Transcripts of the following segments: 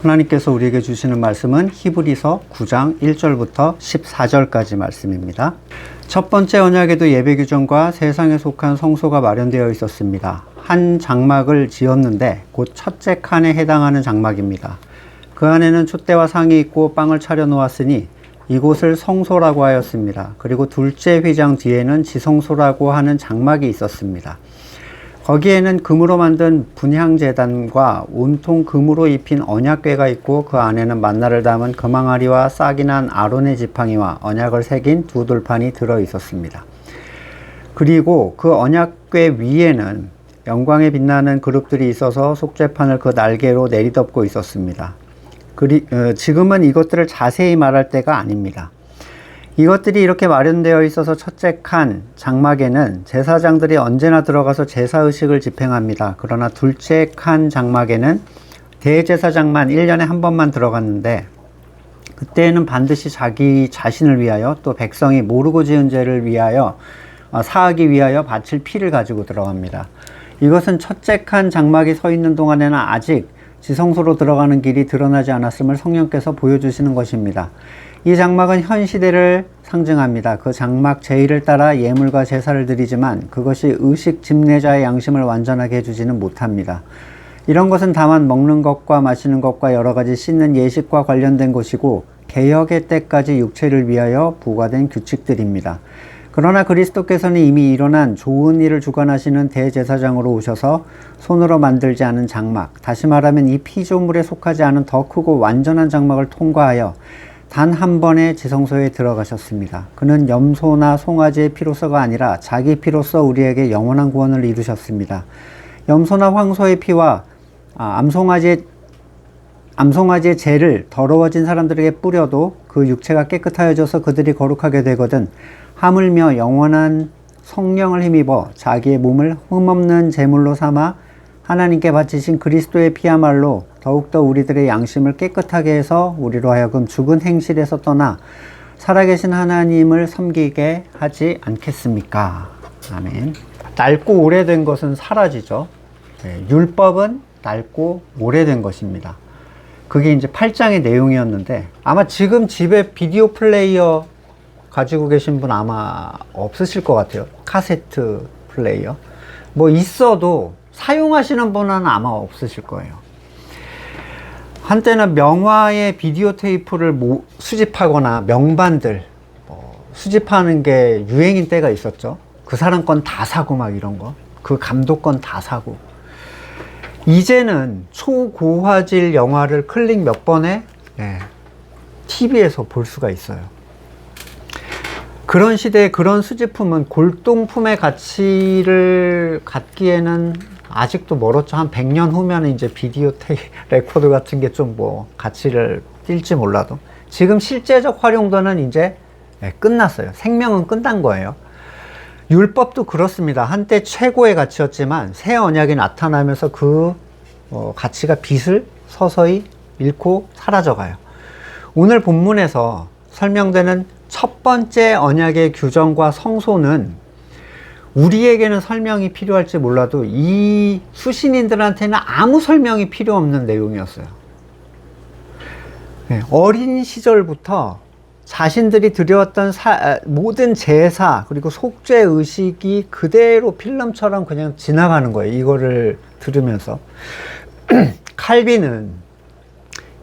하나님께서 우리에게 주시는 말씀은 히브리서 9장 1절부터 14절까지 말씀입니다. 첫 번째 언약에도 예배 규정과 세상에 속한 성소가 마련되어 있었습니다. 한 장막을 지었는데 곧 첫째 칸에 해당하는 장막입니다. 그 안에는 촛대와 상이 있고 빵을 차려 놓았으니 이곳을 성소라고 하였습니다. 그리고 둘째 휘장 뒤에는 지성소라고 하는 장막이 있었습니다. 거기에는 금으로 만든 분향제단과 온통 금으로 입힌 언약궤가 있고 그 안에는 만나를 담은 금항아리와 싹이 난 아론의 지팡이와 언약을 새긴 두 돌판이 들어 있었습니다. 그리고 그 언약궤 위에는 영광에 빛나는 그룹들이 있어서 속죄판을 그 날개로 내리덮고 있었습니다. 지금은 이것들을 자세히 말할 때가 아닙니다. 이것들이 이렇게 마련되어 있어서 첫째 칸 장막에는 제사장들이 언제나 들어가서 제사의식을 집행합니다. 그러나 둘째 칸 장막에는 대제사장만 1년에 한 번만 들어갔는데 그때에는 반드시 자기 자신을 위하여 또 백성이 모르고 지은 죄를 위하여 사하기 위하여 바칠 피를 가지고 들어갑니다. 이것은 첫째 칸 장막이 서 있는 동안에는 아직 지성소로 들어가는 길이 드러나지 않았음을 성령께서 보여주시는 것입니다. 이 장막은 현 시대를 상징합니다. 그 장막 제의를 따라 예물과 제사를 드리지만 그것이 의식 집례자의 양심을 완전하게 해주지는 못합니다. 이런 것은 다만 먹는 것과 마시는 것과 여러 가지 씻는 예식과 관련된 것이고 개혁의 때까지 육체를 위하여 부과된 규칙들입니다. 그러나 그리스도께서는 이미 일어난 좋은 일을 주관하시는 대제사장으로 오셔서 손으로 만들지 않은 장막, 다시 말하면 이 피조물에 속하지 않은 더 크고 완전한 장막을 통과하여 단 한 번의 지성소에 들어가셨습니다. 그는 염소나 송아지의 피로서가 아니라 자기 피로서 우리에게 영원한 구원을 이루셨습니다. 염소나 황소의 피와 암송아지의 죄를 더러워진 사람들에게 뿌려도 그 육체가 깨끗하여져서 그들이 거룩하게 되거든 하물며 영원한 성령을 힘입어 자기의 몸을 흠없는 제물로 삼아 하나님께 바치신 그리스도의 피야말로 더욱더 우리들의 양심을 깨끗하게 해서 우리로 하여금 죽은 행실에서 떠나 살아계신 하나님을 섬기게 하지 않겠습니까? 아멘. 낡고 오래된 것은 사라지죠. 율법은 낡고 오래된 것입니다. 그게 이제 8장의 내용이었는데 아마 지금 집에 비디오 플레이어 가지고 계신 분 아마 없으실 것 같아요. 카세트 플레이어. 뭐 있어도 사용하시는 분은 아마 없으실 거예요. 한때는 명화의 비디오 테이프를 수집하거나 명반들 수집하는 게 유행인 때가 있었죠. 그 사람 건 다 사고 막 이런 거. 그 감독 건 다 사고. 이제는 초고화질 영화를 클릭 몇 번에 TV에서 볼 수가 있어요. 그런 시대에 그런 수집품은 골동품의 가치를 갖기에는 아직도 멀었죠. 한 100년 후면 이제 비디오 레코드 같은 게 좀 뭐 가치를 띌지 몰라도 지금 실제적 활용도는 이제 끝났어요. 생명은 끝난 거예요. 율법도 그렇습니다. 한때 최고의 가치였지만 새 언약이 나타나면서 그 가치가 빛을 서서히 잃고 사라져가요. 오늘 본문에서 설명되는 첫 번째 언약의 규정과 성소는 우리에게는 설명이 필요할지 몰라도 이 수신인들한테는 아무 설명이 필요 없는 내용이었어요. 어린 시절부터 자신들이 드려왔던 모든 제사 그리고 속죄 의식이 그대로 필름처럼 그냥 지나가는 거예요. 이거를 들으면서 칼빈은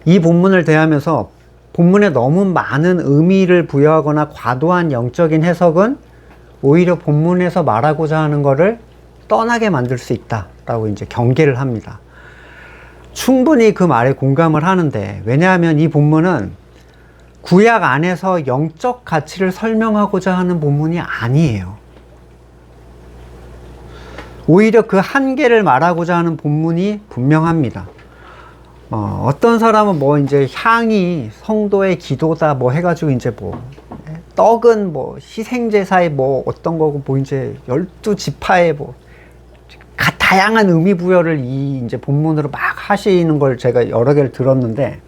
이 본문을 대하면서 본문에 너무 많은 의미를 부여하거나 과도한 영적인 해석은 오히려 본문에서 말하고자 하는 것을 떠나게 만들 수 있다라고 이제 경계를 합니다. 충분히 그 말에 공감을 하는데 왜냐하면 이 본문은 구약 안에서 영적 가치를 설명하고자 하는 본문이 아니에요. 오히려 그 한계를 말하고자 하는 본문이 분명합니다. 어떤 사람은 뭐 이제 향이 성도의 기도다 뭐 해가지고 이제 뭐 떡은 뭐 희생제사의 뭐 어떤 거고 뭐 이제 12지파의 뭐 다양한 의미 부여를 이 이제 본문으로 막 하시는 걸 제가 여러 개를 들었는데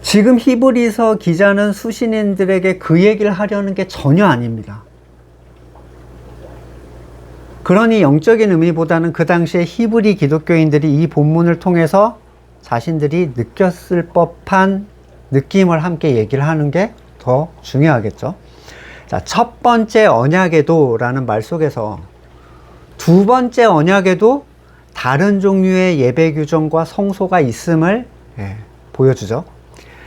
지금 히브리서 기자는 수신인들에게 그 얘기를 하려는 게 전혀 아닙니다. 그러니 영적인 의미보다는 그 당시에 히브리 기독교인들이 이 본문을 통해서 자신들이 느꼈을 법한 느낌을 함께 얘기를 하는 게 더 중요하겠죠. 자, 첫 번째 언약에도 라는 말 속에서 두 번째 언약에도 다른 종류의 예배 규정과 성소가 있음을 보여주죠.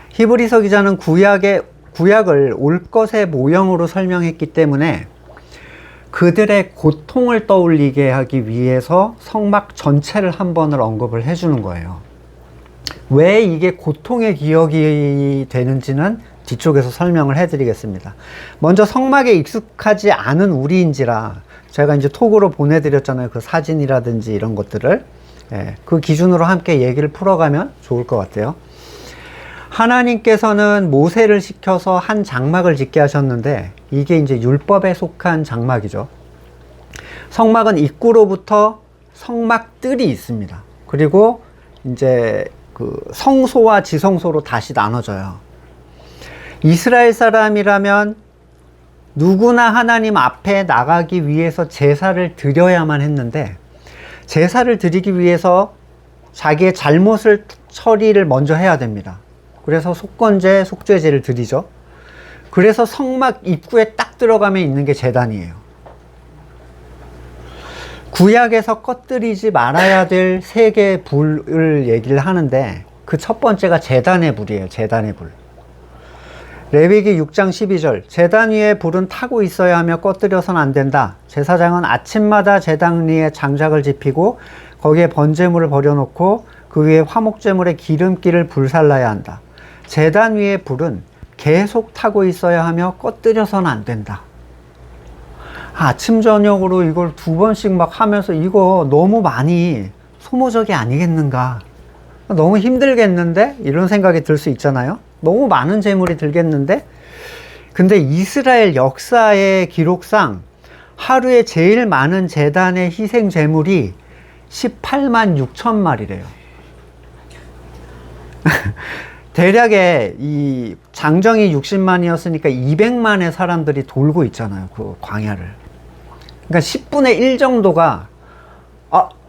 히브리서 기자는 구약을 올 것의 모형으로 설명했기 때문에 그들의 고통을 떠올리게 하기 위해서 성막 전체를 한 번을 언급을 해주는 거예요. 왜 이게 고통의 기억이 되는지는 뒤쪽에서 설명을 해드리겠습니다. 먼저 성막에 익숙하지 않은 우리인지라 제가 이제 톡으로 보내드렸잖아요. 그 사진이라든지 이런 것들을. 그 기준으로 함께 얘기를 풀어가면 좋을 것 같아요. 하나님께서는 모세를 시켜서 한 장막을 짓게 하셨는데 이게 이제 율법에 속한 장막이죠. 성막은 입구로부터 성막뜰이 있습니다. 그리고 이제 그 성소와 지성소로 다시 나눠져요. 이스라엘 사람이라면 누구나 하나님 앞에 나가기 위해서 제사를 드려야만 했는데 제사를 드리기 위해서 자기의 잘못을 처리를 먼저 해야 됩니다. 그래서 속건제, 속죄제를 드리죠. 그래서 성막 입구에 딱 들어가면 있는 게 제단이에요. 구약에서 꺼뜨리지 말아야 될 세 개의 불을 얘기를 하는데 그 첫 번째가 제단의 불이에요. 제단의 불. 레위기 6장 12절 제단 위에 불은 타고 있어야 하며 꺼뜨려서는 안 된다. 제사장은 아침마다 제단 위에 장작을 지피고 거기에 번제물을 버려놓고 그 위에 화목제물에 기름기를 불살라야 한다. 제단 위에 불은 계속 타고 있어야 하며 꺼뜨려서는 안 된다. 아침 저녁으로 이걸 두 번씩 막 하면서 이거 너무 많이 소모적이 아니겠는가, 너무 힘들겠는데 이런 생각이 들 수 있잖아요. 너무 많은 재물이 들겠는데. 근데 이스라엘 역사의 기록상 하루에 제일 많은 제단의 희생 제물이 18만 6천 마리래요. 대략에 이 장정이 60만이었으니까 200만의 사람들이 돌고 있잖아요. 그 광야를. 그러니까 10분의 1 정도가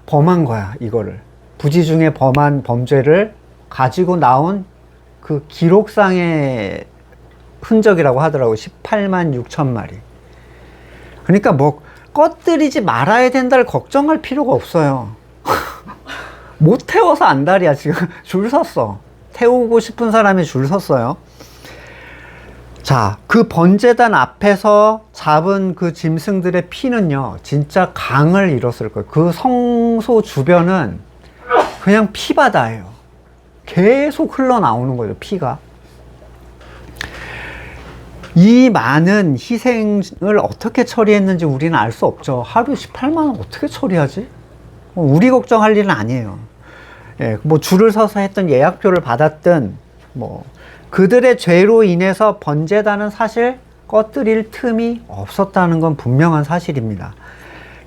범한 거야. 이거를 부지 중에 범한 범죄를 가지고 나온 그 기록상의 흔적이라고 하더라고요. 18만 6천 마리. 그러니까 뭐 꺼뜨리지 말아야 된다를 걱정할 필요가 없어요. 못 태워서 안달이야. 지금 줄 섰어. 태우고 싶은 사람이 줄 섰어요. 자, 그 번제단 앞에서 잡은 그 짐승들의 피는요, 진짜 강을 이뤘을 거예요. 그 성소 주변은 그냥 피바다예요. 계속 흘러나오는 거죠, 피가. 이 많은 희생을 어떻게 처리했는지 우리는 알 수 없죠. 하루 18만 원 어떻게 처리하지? 우리 걱정할 일은 아니에요. 뭐 줄을 서서 했던, 예약표를 받았든, 뭐 그들의 죄로 인해서 번제단은 사실 꺼뜨릴 틈이 없었다는 건 분명한 사실입니다.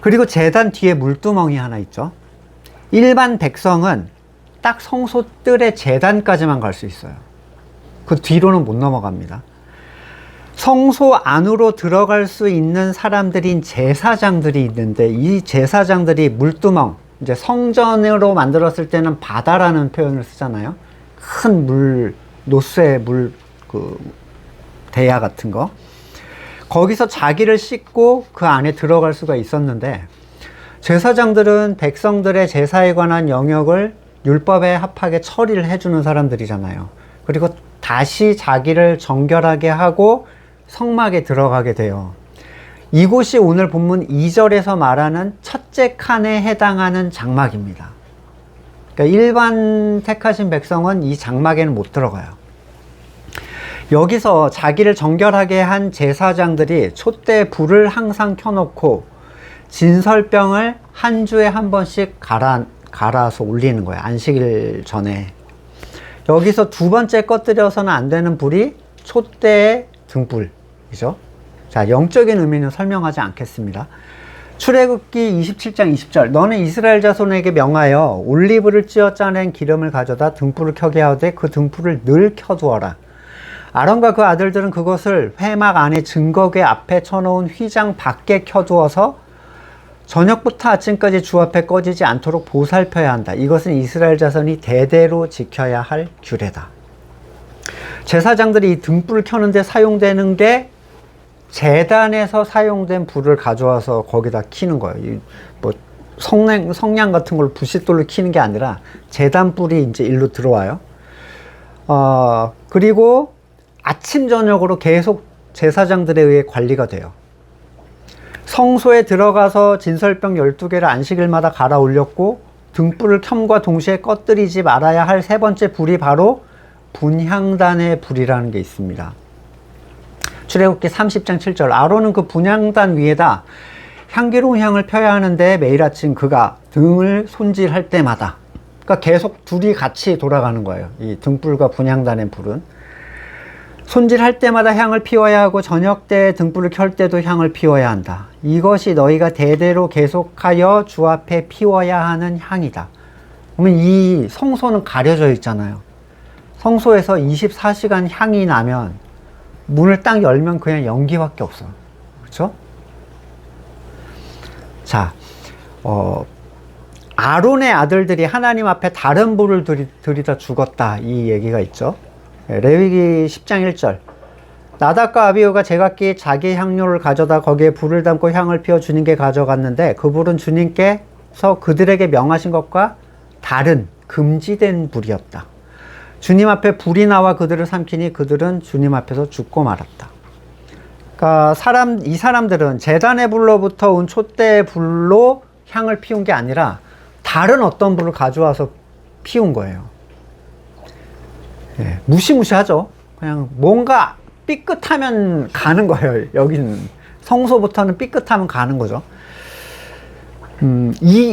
그리고 제단 뒤에 물두멍이 하나 있죠. 일반 백성은 딱 성소뜰의 제단까지만 갈 수 있어요. 그 뒤로는 못 넘어갑니다. 성소 안으로 들어갈 수 있는 사람들인 제사장들이 있는데, 이 제사장들이 물두멍, 이제 성전으로 만들었을 때는 바다라는 표현을 쓰잖아요. 큰 물, 노쇠 물, 대야 같은 거. 거기서 자기를 씻고 그 안에 들어갈 수가 있었는데, 제사장들은 백성들의 제사에 관한 영역을 율법에 합하게 처리를 해주는 사람들이잖아요. 그리고 다시 자기를 정결하게 하고 성막에 들어가게 돼요. 이곳이 오늘 본문 2절에서 말하는 첫째 칸에 해당하는 장막입니다. 그러니까 일반 택하신 백성은 이 장막에는 못 들어가요. 여기서 자기를 정결하게 한 제사장들이 촛대에 불을 항상 켜놓고 진설병을 한 주에 한 번씩 갈아서 올리는 거예요. 안식일 전에. 여기서 두 번째 꺼뜨려서는 안 되는 불이 촛대의 등불이죠. 자, 영적인 의미는 설명하지 않겠습니다. 출애굽기 27장 20절 너는 이스라엘 자손에게 명하여 올리브를 찧어 짜낸 기름을 가져다 등불을 켜게 하되 그 등불을 늘 켜두어라. 아론과 그 아들들은 그것을 회막 안에 증거궤 앞에 쳐놓은 휘장 밖에 켜두어서 저녁부터 아침까지 주 앞에 꺼지지 않도록 보살펴야 한다. 이것은 이스라엘 자손이 대대로 지켜야 할 규례다. 제사장들이 이 등불을 켜는데 사용되는 게 제단에서 사용된 불을 가져와서 거기다 켜는 거예요. 뭐 성냥 같은 걸 부싯돌로 켜는 게 아니라 제단 불이 이제 일로 들어와요. 그리고 아침 저녁으로 계속 제사장들에 의해 관리가 돼요. 성소에 들어가서 진설병 12개를 안식일마다 갈아 올렸고 등불을 켬과 동시에 꺼뜨리지 말아야 할 세 번째 불이 바로 분향단의 불이라는 게 있습니다. 출애굽기 30장 7절 아론은 그 분향단 위에다 향기로운 향을 펴야 하는데 매일 아침 그가 등을 손질할 때마다, 그러니까 계속 둘이 같이 돌아가는 거예요. 이 등불과 분향단의 불은 손질할 때마다 향을 피워야 하고 저녁 때 등불을 켤 때도 향을 피워야 한다. 이것이 너희가 대대로 계속하여 주 앞에 피워야 하는 향이다. 그러면 이 성소는 가려져 있잖아요. 성소에서 24시간 향이 나면 문을 딱 열면 그냥 연기밖에 없어. 그렇죠? 자, 아론의 아들들이 하나님 앞에 다른 불을 들이다 죽었다. 이 얘기가 있죠. 레위기 10장 1절 나답과 아비후가 제각기 자기 향료를 가져다 거기에 불을 담고 향을 피워 주님께 가져갔는데 그 불은 주님께서 그들에게 명하신 것과 다른 금지된 불이었다. 주님 앞에 불이 나와 그들을 삼키니 그들은 주님 앞에서 죽고 말았다. 그러니까 이 사람들은 제단의 불로부터 온 촛대의 불로 향을 피운 게 아니라 다른 어떤 불을 가져와서 피운 거예요. 예, 무시무시하죠. 그냥 뭔가 삐끗하면 가는 거예요. 여기는 성소부터는 삐끗하면 가는 거죠.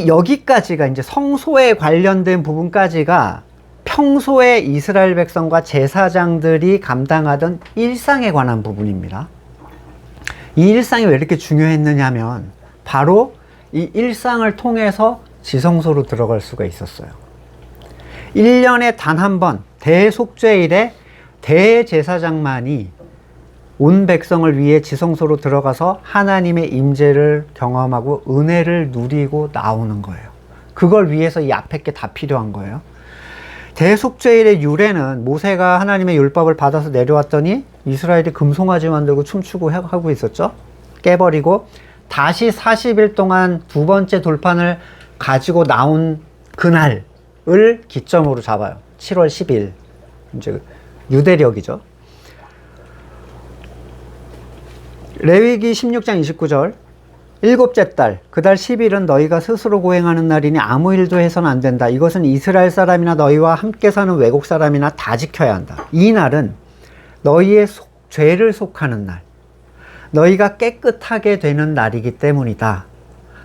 여기까지가 이제 성소에 관련된 부분까지가 평소에 이스라엘 백성과 제사장들이 감당하던 일상에 관한 부분입니다. 이 일상이 왜 이렇게 중요했느냐면 바로 이 일상을 통해서 지성소로 들어갈 수가 있었어요. 1년에 단 한 번 대속죄일에 대제사장만이 온 백성을 위해 지성소로 들어가서 하나님의 임재를 경험하고 은혜를 누리고 나오는 거예요. 그걸 위해서 이 앞에 게 다 필요한 거예요. 대속죄일의 유래는 모세가 하나님의 율법을 받아서 내려왔더니 이스라엘이 금송아지 만들고 춤추고 하고 있었죠. 깨버리고 다시 40일 동안 두 번째 돌판을 가지고 나온 그날을 기점으로 잡아요. 7월 10일 이제 유대력이죠. 레위기 16장 29절 일곱째 달 그 달 10일은 너희가 스스로 고행하는 날이니 아무 일도 해서는 안 된다. 이것은 이스라엘 사람이나 너희와 함께 사는 외국 사람이나 다 지켜야 한다. 이 날은 너희의 죄를 속하는 날, 너희가 깨끗하게 되는 날이기 때문이다.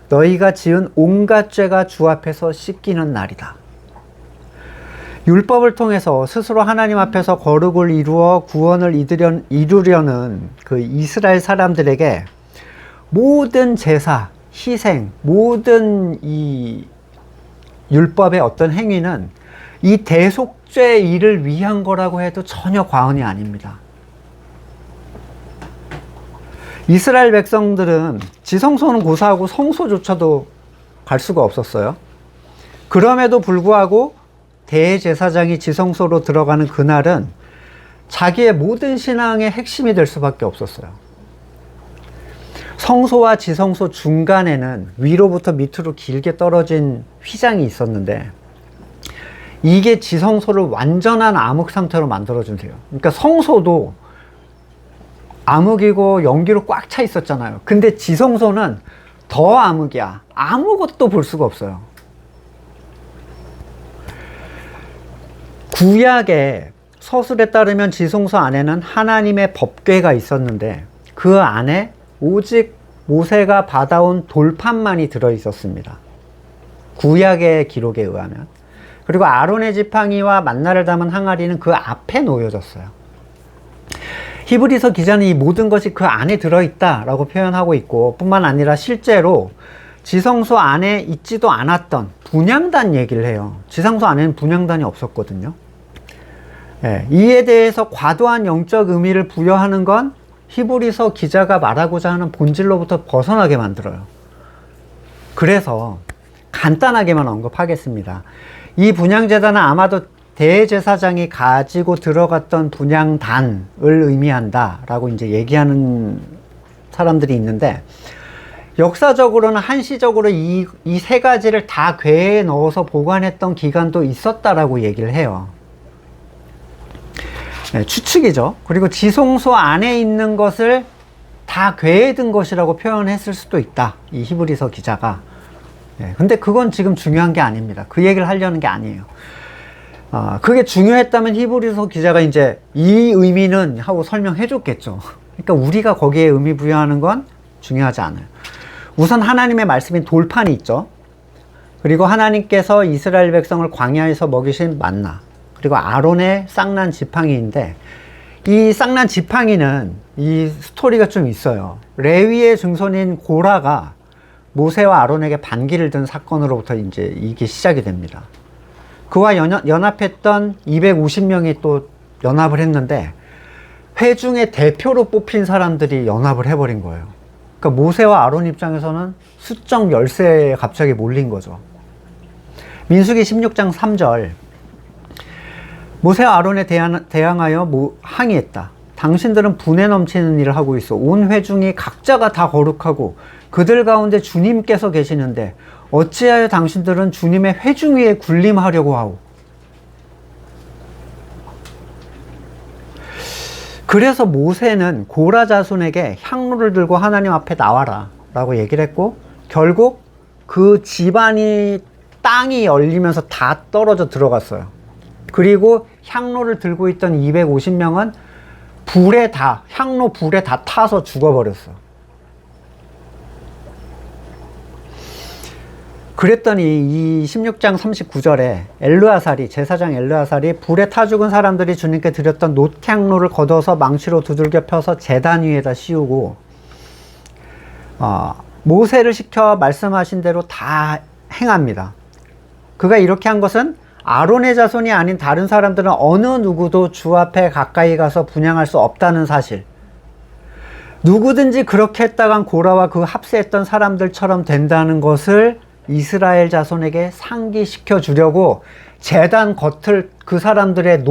너희가 지은 온갖 죄가 주 앞에서 씻기는 날이다. 율법을 통해서 스스로 하나님 앞에서 거룩을 이루어 구원을 이루려는 그 이스라엘 사람들에게 모든 제사, 희생, 모든 이 율법의 어떤 행위는 이 대속죄 일을 위한 거라고 해도 전혀 과언이 아닙니다. 이스라엘 백성들은 지성소는 고사하고 성소조차도 갈 수가 없었어요. 그럼에도 불구하고 대제사장이 지성소로 들어가는 그날은 자기의 모든 신앙의 핵심이 될 수밖에 없었어요. 성소와 지성소 중간에는 위로부터 밑으로 길게 떨어진 휘장이 있었는데 이게 지성소를 완전한 암흑 상태로 만들어준대요. 그러니까 성소도 암흑이고 연기로 꽉 차 있었잖아요. 근데 지성소는 더 암흑이야. 아무것도 볼 수가 없어요. 구약의 서술에 따르면 지성소 안에는 하나님의 법궤가 있었는데 그 안에 오직 모세가 받아온 돌판만이 들어있었습니다. 구약의 기록에 의하면. 그리고 아론의 지팡이와 만나를 담은 항아리는 그 앞에 놓여졌어요. 히브리서 기자는 이 모든 것이 그 안에 들어있다라고 표현하고 있고 뿐만 아니라 실제로 지성소 안에 있지도 않았던 분향단 얘기를 해요. 지성소 안에는 분향단이 없었거든요. 예, 이에 대해서 과도한 영적 의미를 부여하는 건 히브리서 기자가 말하고자 하는 본질로부터 벗어나게 만들어요. 그래서 간단하게만 언급하겠습니다. 이 분향제단은 아마도 대제사장이 가지고 들어갔던 분향단을 의미한다 라고 이제 얘기하는 사람들이 있는데, 역사적으로는 한시적으로 이 세 가지를 다 궤에 넣어서 보관했던 기간도 있었다라고 얘기를 해요. 네, 추측이죠. 그리고 지성소 안에 있는 것을 다 궤에 든 것이라고 표현했을 수도 있다, 이 히브리서 기자가. 네, 근데 그건 지금 중요한 게 아닙니다. 그 얘기를 하려는 게 아니에요. 그게 중요했다면 히브리서 기자가 이제 이 의미는 하고 설명해 줬겠죠. 그러니까 우리가 거기에 의미 부여하는 건 중요하지 않아요. 우선 하나님의 말씀인 돌판이 있죠. 그리고 하나님께서 이스라엘 백성을 광야에서 먹이신 만나, 그리고 아론의 쌍난 지팡이인데, 이 쌍난 지팡이는 이 스토리가 좀 있어요. 레위의 증손인 고라가 모세와 아론에게 반기를 든 사건으로부터 이제 이게 시작이 됩니다. 그와 연합했던 250명이 또 연합을 했는데, 회중의 대표로 뽑힌 사람들이 연합을 해버린 거예요. 그러니까 모세와 아론 입장에서는 수적 열세에 갑자기 몰린 거죠. 민수기 16장 3절, 모세와 아론에 대항하여 항의했다. 당신들은 분에 넘치는 일을 하고 있어. 온 회중이 각자가 다 거룩하고 그들 가운데 주님께서 계시는데 어찌하여 당신들은 주님의 회중 위에 군림하려고 하오. 그래서 모세는 고라 자손에게 향로를 들고 하나님 앞에 나와라 라고 얘기를 했고, 결국 그 집안이 땅이 열리면서 다 떨어져 들어갔어요. 그리고 향로를 들고 있던 250명은 향로 불에 다 타서 죽어버렸어. 그랬더니 이 16장 39절에 제사장 엘르아살이 불에 타 죽은 사람들이 주님께 드렸던 놋향로를 걷어서 망치로 두들겨 펴서 제단 위에다 씌우고, 모세를 시켜 말씀하신 대로 다 행합니다. 그가 이렇게 한 것은 아론의 자손이 아닌 다른 사람들은 어느 누구도 주 앞에 가까이 가서 분향할 수 없다는 사실, 누구든지 그렇게 했다간 고라와 그 합세했던 사람들처럼 된다는 것을 이스라엘 자손에게 상기시켜 주려고 제단 겉을 그 사람들의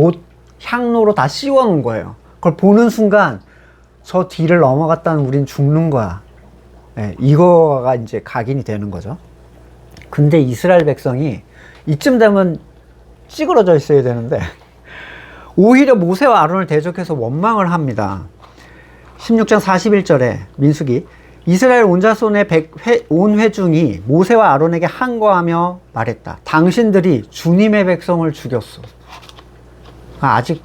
향로로 다 씌워 놓은 거예요. 그걸 보는 순간 저 뒤를 넘어갔다는 우린 죽는 거야. 네, 이거가 이제 각인이 되는 거죠. 근데 이스라엘 백성이 이쯤 되면 찌그러져 있어야 되는데 오히려 모세와 아론을 대적해서 원망을 합니다. 16장 41절에 민수기, 이스라엘 온 자손의 온 회중이 모세와 아론에게 항거하며 말했다. 당신들이 주님의 백성을 죽였어. 아직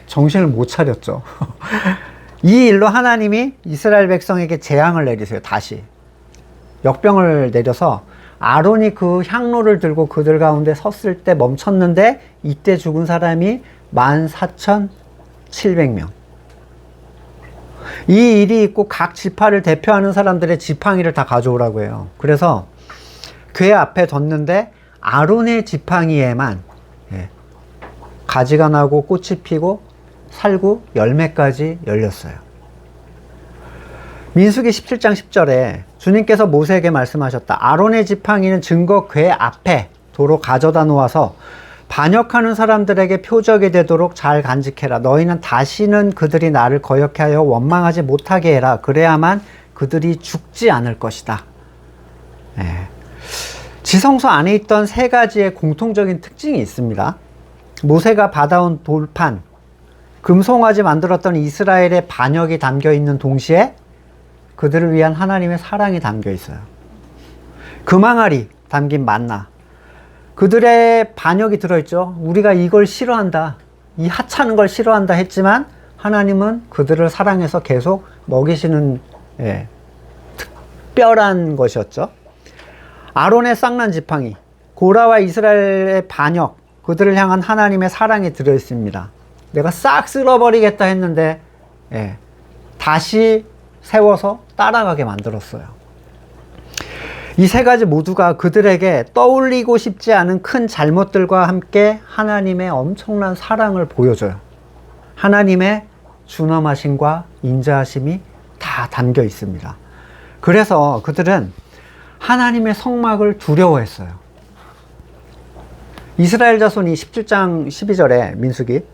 정신을 못 차렸죠. 이 일로 하나님이 이스라엘 백성에게 재앙을 내리세요. 다시 역병을 내려서 아론이 그 향로를 들고 그들 가운데 섰을 때 멈췄는데, 이때 죽은 사람이 14,700명. 이 일이 있고 각 지파를 대표하는 사람들의 지팡이를 다 가져오라고 해요. 그래서 궤 앞에 뒀는데 아론의 지팡이에만 가지가 나고 꽃이 피고 살구 열매까지 열렸어요. 민수기 17장 10절에 주님께서 모세에게 말씀하셨다. 아론의 지팡이는 증거 궤 앞에 도로 가져다 놓아서 반역하는 사람들에게 표적이 되도록 잘 간직해라. 너희는 다시는 그들이 나를 거역해 하여 원망하지 못하게 해라. 그래야만 그들이 죽지 않을 것이다. 지성소 안에 있던 세 가지의 공통적인 특징이 있습니다. 모세가 받아온 돌판, 금송아지 만들었던 이스라엘의 반역이 담겨 있는 동시에 그들을 위한 하나님의 사랑이 담겨 있어요. 금항아리 담긴 만나, 그들의 반역이 들어있죠. 우리가 이걸 싫어한다, 이 하찮은 걸 싫어한다 했지만 하나님은 그들을 사랑해서 계속 먹이시는 특별한 것이었죠. 아론의 쌍난 지팡이, 고라와 이스라엘의 반역, 그들을 향한 하나님의 사랑이 들어있습니다. 내가 싹 쓸어버리겠다 했는데 다시 세워서 따라가게 만들었어요. 이 세 가지 모두가 그들에게 떠올리고 싶지 않은 큰 잘못들과 함께 하나님의 엄청난 사랑을 보여줘요. 하나님의 준엄하심과 인자하심이 다 담겨 있습니다. 그래서 그들은 하나님의 성막을 두려워했어요. 이스라엘 자손이 17장 12절에 민수기,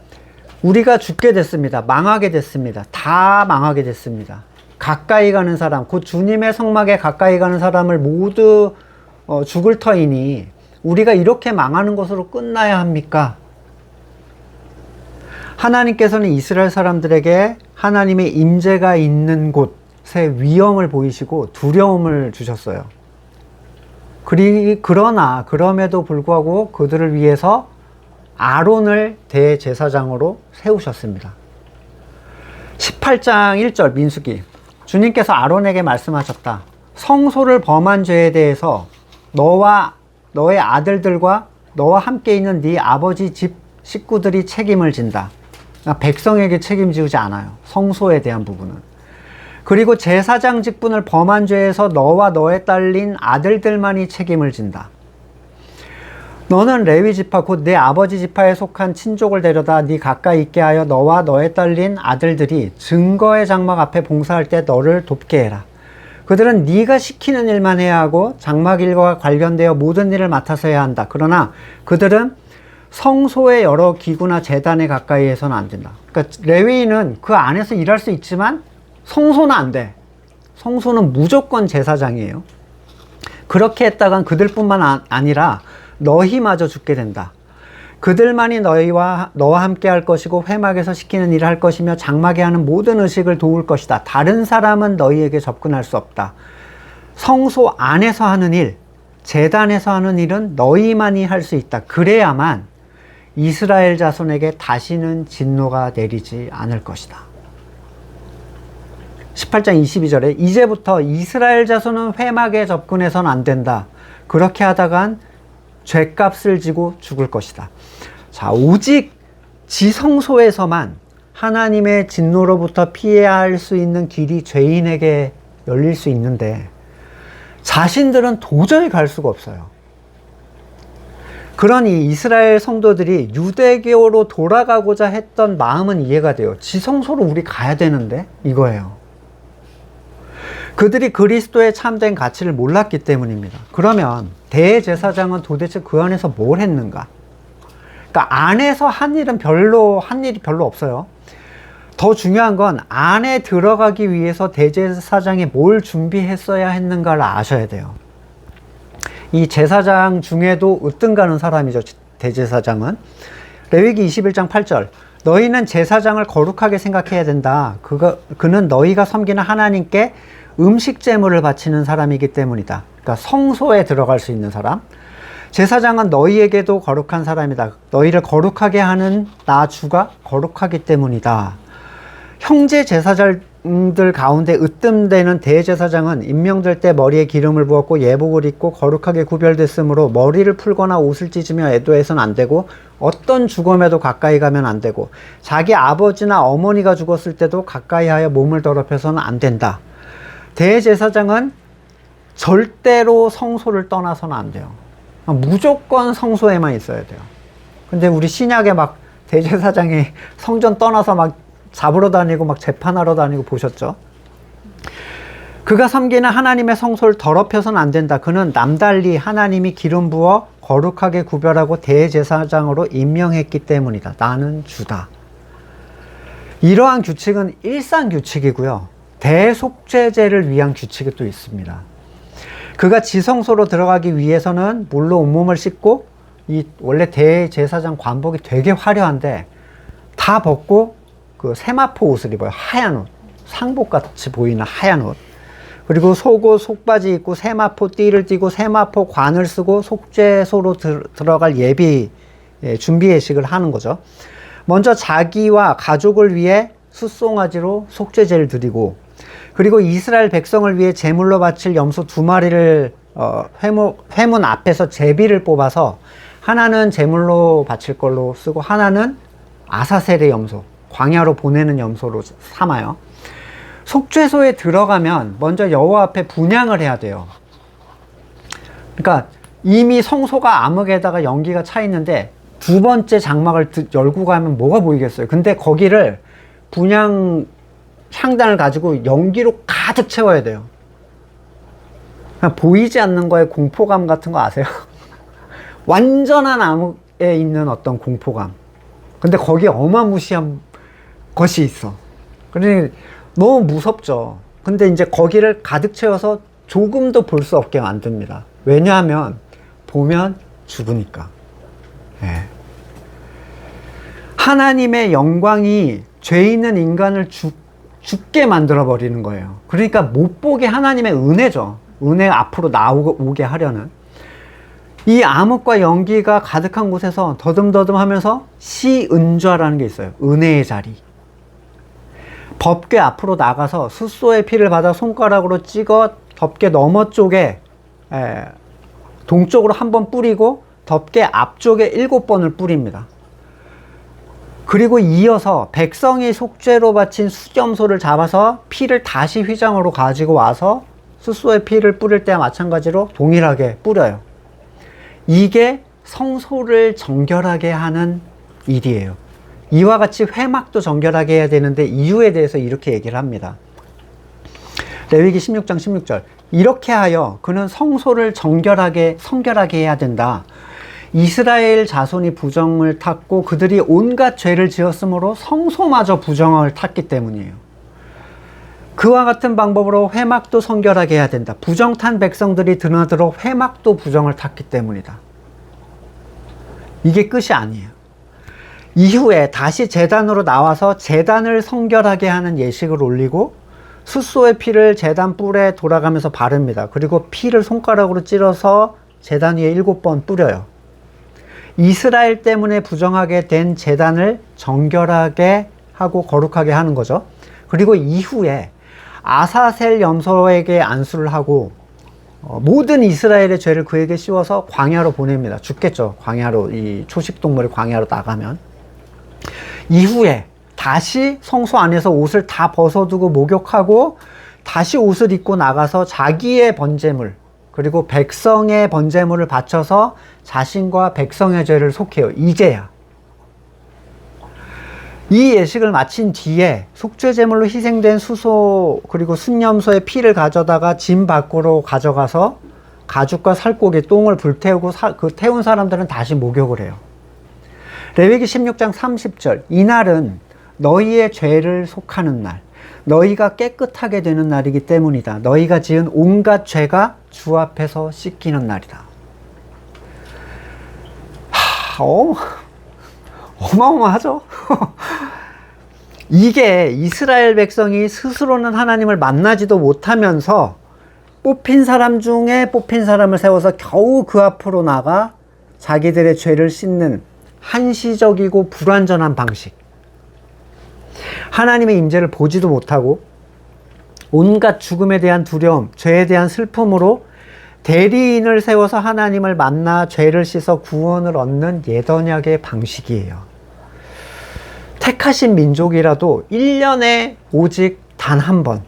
우리가 죽게 됐습니다. 망하게 됐습니다. 다 망하게 됐습니다. 가까이 가는 사람, 곧 주님의 성막에 가까이 가는 사람을 모두 죽을 터이니 우리가 이렇게 망하는 것으로 끝나야 합니까? 하나님께서는 이스라엘 사람들에게 하나님의 임재가 있는 곳의 위험을 보이시고 두려움을 주셨어요. 그러나 그럼에도 불구하고 그들을 위해서 아론을 대제사장으로 세우셨습니다. 18장 1절 민수기, 주님께서 아론에게 말씀하셨다. 성소를 범한 죄에 대해서 너와 너의 아들들과 너와 함께 있는 네 아버지 집 식구들이 책임을 진다. 그러니까 백성에게 책임지우지 않아요. 성소에 대한 부분은. 그리고 제사장 직분을 범한 죄에서 너와 너의 딸린 아들들만이 책임을 진다. 너는 레위 지파 곧 내 아버지 지파에 속한 친족을 데려다 네 가까이 있게 하여 너와 너의 딸린 아들들이 증거의 장막 앞에 봉사할 때 너를 돕게 해라. 그들은 네가 시키는 일만 해야 하고 장막 일과 관련되어 모든 일을 맡아서 해야 한다. 그러나 그들은 성소의 여러 기구나 제단에 가까이 해서는 안 된다. 그러니까 레위인은 그 안에서 일할 수 있지만 성소는 안 돼. 성소는 무조건 제사장이에요. 그렇게 했다간 그들뿐만 아니라 너희마저 죽게 된다. 그들만이 너와 함께 할 것이고 회막에서 시키는 일을 할 것이며 장막에 하는 모든 의식을 도울 것이다. 다른 사람은 너희에게 접근할 수 없다. 성소 안에서 하는 일, 제단에서 하는 일은 너희만이 할 수 있다. 그래야만 이스라엘 자손에게 다시는 진노가 내리지 않을 것이다. 18장 22절에 이제부터 이스라엘 자손은 회막에 접근해서는 안 된다. 그렇게 하다간 죗값을 지고 죽을 것이다. 자, 오직 지성소에서만 하나님의 진노로부터 피해야 할 수 있는 길이 죄인에게 열릴 수 있는데 자신들은 도저히 갈 수가 없어요. 그러니 이스라엘 성도들이 유대교로 돌아가고자 했던 마음은 이해가 돼요. 지성소로 우리 가야 되는데 이거예요. 그들이 그리스도의 참된 가치를 몰랐기 때문입니다. 그러면 대제사장은 도대체 그 안에서 뭘 했는가? 그러니까 안에서 한 일이 별로 없어요. 더 중요한 건 안에 들어가기 위해서 대제사장이 뭘 준비했어야 했는가를 아셔야 돼요. 이 제사장 중에도 으뜸 가는 사람이죠. 대제사장은. 레위기 21장 8절, 너희는 제사장을 거룩하게 생각해야 된다. 그는 너희가 섬기는 하나님께 음식 제물을 바치는 사람이기 때문이다. 그러니까 성소에 들어갈 수 있는 사람. 제사장은 너희에게도 거룩한 사람이다. 너희를 거룩하게 하는 나 주가 거룩하기 때문이다. 형제 제사장들 가운데 으뜸되는 대제사장은 임명될 때 머리에 기름을 부었고 예복을 입고 거룩하게 구별됐으므로 머리를 풀거나 옷을 찢으며 애도해서는 안 되고 어떤 죽음에도 가까이 가면 안 되고 자기 아버지나 어머니가 죽었을 때도 가까이 하여 몸을 더럽혀서는 안 된다. 대제사장은 절대로 성소를 떠나서는 안 돼요. 무조건 성소에만 있어야 돼요. 근데 우리 신약에 막 대제사장이 성전 떠나서 막 잡으러 다니고 막 재판하러 다니고 보셨죠? 그가 섬기는 하나님의 성소를 더럽혀서는 안 된다. 그는 남달리 하나님이 기름 부어 거룩하게 구별하고 대제사장으로 임명했기 때문이다. 나는 주다. 이러한 규칙은 일상 규칙이고요. 대속죄제를 위한 규칙이 또 있습니다. 그가 지성소로 들어가기 위해서는 물로 온몸을 씻고 이 원래 대제사장 관복이 되게 화려한데 다 벗고 그 세마포 옷을 입어요. 하얀 옷, 상복같이 보이는 하얀 옷. 그리고 속옷, 속바지 입고 세마포 띠를 띠고 세마포 관을 쓰고 속죄소로 들어갈 준비 예식을 하는 거죠. 먼저 자기와 가족을 위해 숫송아지로 속죄제를 드리고 그리고 이스라엘 백성을 위해 제물로 바칠 염소 2마리를 회문 앞에서 제비를 뽑아서 하나는 제물로 바칠 걸로 쓰고 하나는 아사셀의 염소, 광야로 보내는 염소로 삼아요. 속죄소에 들어가면 먼저 여호와 앞에 분향을 해야 돼요. 그러니까 이미 성소가 암흑에다가 연기가 차 있는데 두 번째 장막을 열고 가면 뭐가 보이겠어요. 근데 거기를 분향 향단을 가지고 연기로 가득 채워야 돼요. 그냥 보이지 않는 거에 공포감 같은 거 아세요? 완전한 암흑에 있는 어떤 공포감. 근데 거기에 어마무시한 것이 있어. 그러니 너무 무섭죠. 근데 이제 거기를 가득 채워서 조금도 볼 수 없게 만듭니다. 왜냐하면 보면 죽으니까. 예. 하나님의 영광이 죄 있는 인간을 죽게 만들어 버리는 거예요. 그러니까 못 보게 하나님의 은혜죠. 은혜 앞으로 나오게 하려는. 이 암흑과 연기가 가득한 곳에서 더듬더듬 하면서 시은좌라는 게 있어요. 은혜의 자리. 법궤 앞으로 나가서 숫소의 피를 받아 손가락으로 찍어 덮개 너머 쪽에 동쪽으로 한 번 뿌리고 덮개 앞쪽에 7번을 뿌립니다. 그리고 이어서 백성이 속죄로 바친 수염소를 잡아서 피를 다시 휘장으로 가지고 와서 숫소의 피를 뿌릴 때와 마찬가지로 동일하게 뿌려요. 이게 성소를 정결하게 하는 일이에요. 이와 같이 회막도 정결하게 해야 되는데 이유에 대해서 이렇게 얘기를 합니다. 레위기 16장 16절. 이렇게 하여 그는 성소를 성결하게 해야 된다. 이스라엘 자손이 부정을 탔고 그들이 온갖 죄를 지었으므로 성소마저 부정을 탔기 때문이에요. 그와 같은 방법으로 회막도 성결하게 해야 된다. 부정탄 백성들이 드나들어 회막도 부정을 탔기 때문이다. 이게 끝이 아니에요. 이후에 다시 제단으로 나와서 제단을 성결하게 하는 예식을 올리고 숫소의 피를 제단 뿔에 돌아가면서 바릅니다. 그리고 피를 손가락으로 찔러서 제단 위에 7번 뿌려요. 이스라엘 때문에 부정하게 된 제단을 정결하게 하고 거룩하게 하는 거죠. 그리고 이후에 아사셀 염소에게 안수를 하고 모든 이스라엘의 죄를 그에게 씌워서 광야로 보냅니다. 죽겠죠. 광야로, 이 초식동물이 광야로 나가면. 이후에 다시 성소 안에서 옷을 다 벗어두고 목욕하고 다시 옷을 입고 나가서 자기의 번제물 그리고 백성의 번제물을 바쳐서 자신과 백성의 죄를 속해요. 이제야. 이 예식을 마친 뒤에 속죄제물로 희생된 수소 그리고 순염소의 피를 가져다가 짐 밖으로 가져가서 가죽과 살코기 똥을 불태우고 그 태운 사람들은 다시 목욕을 해요. 레위기 16장 30절. 이날은 너희의 죄를 속하는 날, 너희가 깨끗하게 되는 날이기 때문이다. 너희가 지은 온갖 죄가 주 앞에서 씻기는 날이다. 어마어마하죠? 이게 이스라엘 백성이 스스로는 하나님을 만나지도 못하면서 뽑힌 사람 중에 뽑힌 사람을 세워서 겨우 그 앞으로 나가 자기들의 죄를 씻는 한시적이고 불완전한 방식. 하나님의 임재를 보지도 못하고 온갖 죽음에 대한 두려움, 죄에 대한 슬픔으로 대리인을 세워서 하나님을 만나 죄를 씻어 구원을 얻는 예언약의 방식이에요. 택하신 민족이라도 1년에 오직 단 한 번,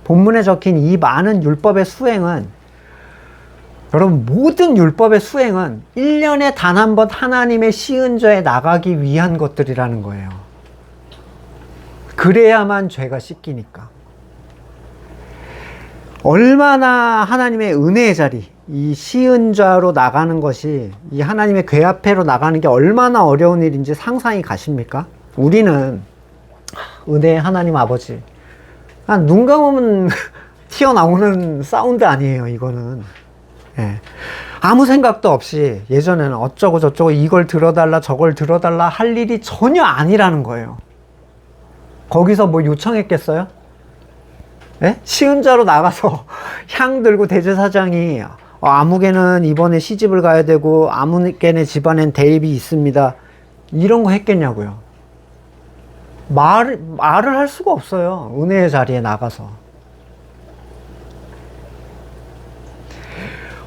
본문에 적힌 이 많은 율법의 수행은, 여러분 모든 율법의 수행은 1년에 단 한 번 하나님의 시은좌에 나가기 위한 것들이라는 거예요. 그래야만 죄가 씻기니까. 얼마나 하나님의 은혜의 자리, 이 시은좌로 나가는 것이, 이 하나님의 궤 앞에로 나가는 게 얼마나 어려운 일인지 상상이 가십니까? 우리는 은혜의 하나님 아버지, 눈 감으면 튀어나오는 사운드 아니에요, 이거는. 예. 아무 생각도 없이 예전에는 어쩌고 저쩌고 이걸 들어달라 저걸 들어달라 할 일이 전혀 아니라는 거예요. 거기서 뭐 요청했겠어요? 예? 시은자로 나가서 향 들고 대제사장이 아무개는 이번에 시집을 가야 되고 아무개네 집안엔 대입이 있습니다, 이런 거 했겠냐고요. 말을 할 수가 없어요. 은혜의 자리에 나가서.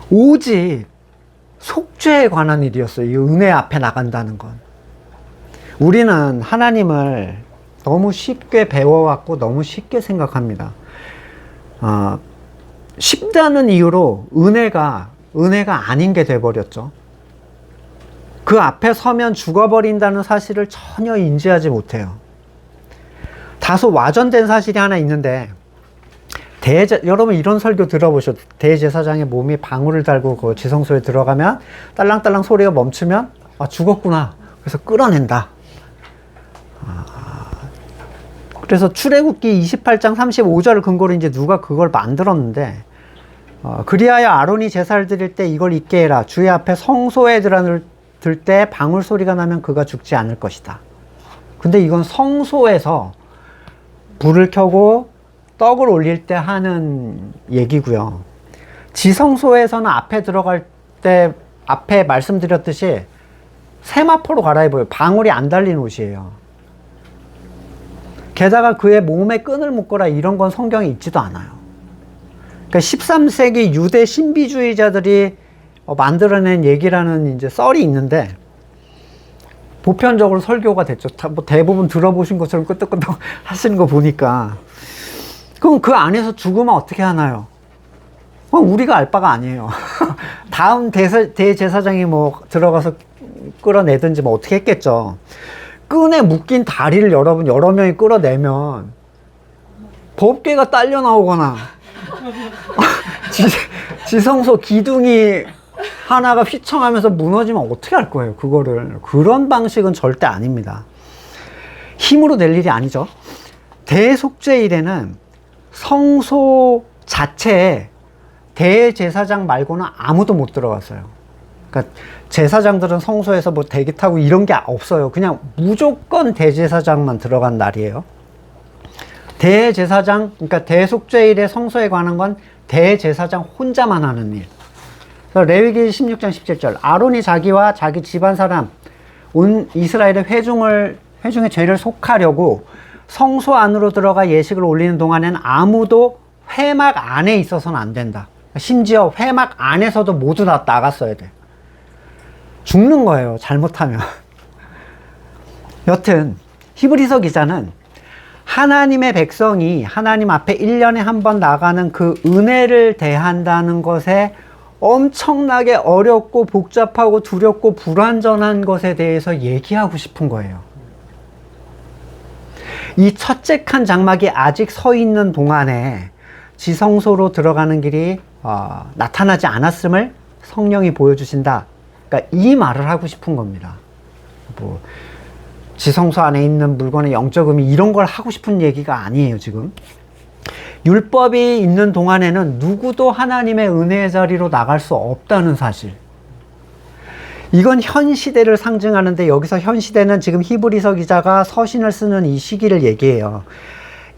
오직 속죄에 관한 일이었어요. 이 은혜 앞에 나간다는 건. 우리는 하나님을 너무 쉽게 배워왔고 너무 쉽게 생각합니다. 쉽다는 이유로 은혜가 아닌 게 돼버렸죠. 그 앞에 서면 죽어버린다는 사실을 전혀 인지하지 못해요. 다소 와전된 사실이 하나 있는데, 여러분 이런 설교 들어보셨죠? 대제사장의 몸이 방울을 달고 그 지성소에 들어가면 딸랑딸랑 소리가 멈추면 아, 죽었구나. 그래서 끌어낸다. 그래서 출애굽기 28장 35절을 근거로 이제 누가 그걸 만들었는데, 그리하여 아론이 제사를 드릴 때 이걸 잊게 해라. 주의 앞에 성소에 들 때 방울 소리가 나면 그가 죽지 않을 것이다. 근데 이건 성소에서 불을 켜고 떡을 올릴 때 하는 얘기고요. 지성소에서는 앞에 들어갈 때 앞에 말씀드렸듯이 세마포로 갈아입어요. 방울이 안 달린 옷이에요. 게다가 그의 몸에 끈을 묶거나 이런 건 성경에 있지도 않아요. 그러니까 13세기 유대 신비주의자들이 만들어낸 얘기라는 이제 썰이 있는데, 보편적으로 설교가 됐죠. 뭐 대부분 들어보신 것처럼 끄떡끄떡 하시는 거 보니까. 그럼 그 안에서 죽으면 어떻게 하나요? 우리가 알 바가 아니에요. 다음 대제사장이 뭐 들어가서 끌어내든지 뭐 어떻게 했겠죠. 끈에 묶인 다리를 여러 명이 끌어내면 법궤가 딸려 나오거나 지성소 기둥이 하나가 휘청하면서 무너지면 어떻게 할 거예요, 그거를. 그런 방식은 절대 아닙니다. 힘으로 낼 일이 아니죠. 대속죄일에는 성소 자체에 대제사장 말고는 아무도 못 들어갔어요. 그러니까 제사장들은 성소에서 뭐 대기 타고 이런 게 없어요. 그냥 무조건 대제사장만 들어간 날이에요. 대제사장, 그러니까 대속죄일의 성소에 관한 건 대제사장 혼자만 하는 일. 레위기 16장 17절, 아론이 자기와 자기 집안 사람 온 이스라엘의 회중의 죄를 속하려고 성소 안으로 들어가 예식을 올리는 동안에는 아무도 회막 안에 있어서는 안 된다. 심지어 회막 안에서도 모두 다 나갔어야 돼. 죽는 거예요, 잘못하면. 여튼 히브리서 기자는 하나님의 백성이 하나님 앞에 1년에 한 번 나가는 그 은혜를 대한다는 것에 엄청나게 어렵고 복잡하고 두렵고 불완전한 것에 대해서 얘기하고 싶은 거예요. 이 첫째 칸 장막이 아직 서 있는 동안에 지성소로 들어가는 길이 나타나지 않았음을 성령이 보여주신다. 그러니까 이 말을 하고 싶은 겁니다. 뭐 지성소 안에 있는 물건의 영적 의미 이런 걸 하고 싶은 얘기가 아니에요, 지금. 율법이 있는 동안에는 누구도 하나님의 은혜의 자리로 나갈 수 없다는 사실. 이건 현 시대를 상징하는데, 여기서 현 시대는 지금 히브리서 기자가 서신을 쓰는 이 시기를 얘기해요.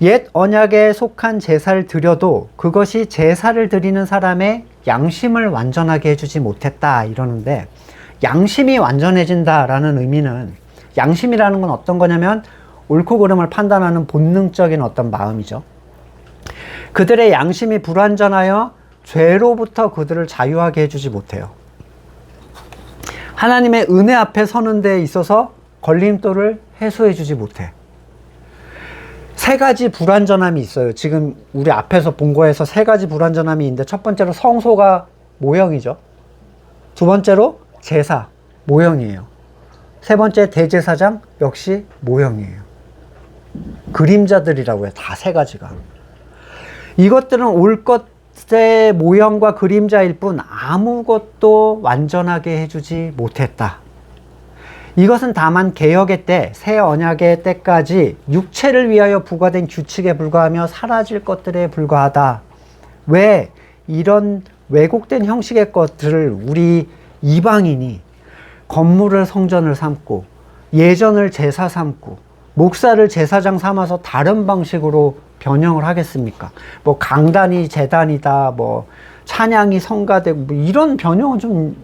옛 언약에 속한 제사를 드려도 그것이 제사를 드리는 사람의 양심을 완전하게 해주지 못했다 이러는데, 양심이 완전해진다라는 의미는, 양심이라는 건 어떤 거냐면 옳고 그름을 판단하는 본능적인 어떤 마음이죠. 그들의 양심이 불완전하여 죄로부터 그들을 자유하게 해주지 못해요. 하나님의 은혜 앞에 서는 데 있어서 걸림돌을 해소해주지 못해. 세 가지 불완전함이 있어요. 지금 우리 앞에서 본 거에서 세 가지 불완전함이 있는데, 첫 번째로 성소가 모형이죠. 두 번째로 제사, 모형이에요. 세 번째 대제사장, 역시 모형이에요. 그림자들이라고 해요. 다 세 가지가. 이것들은 올 것의 모형과 그림자일 뿐 아무것도 완전하게 해주지 못했다. 이것은 다만 개혁의 때, 새 언약의 때까지 육체를 위하여 부과된 규칙에 불과하며 사라질 것들에 불과하다. 왜 이런 왜곡된 형식의 것들을 우리 이방인이 건물을 성전을 삼고, 예전을 제사 삼고, 목사를 제사장 삼아서 다른 방식으로 변형을 하겠습니까? 뭐 강단이 제단이다, 뭐 찬양이 성가되고, 뭐 이런 변형은 좀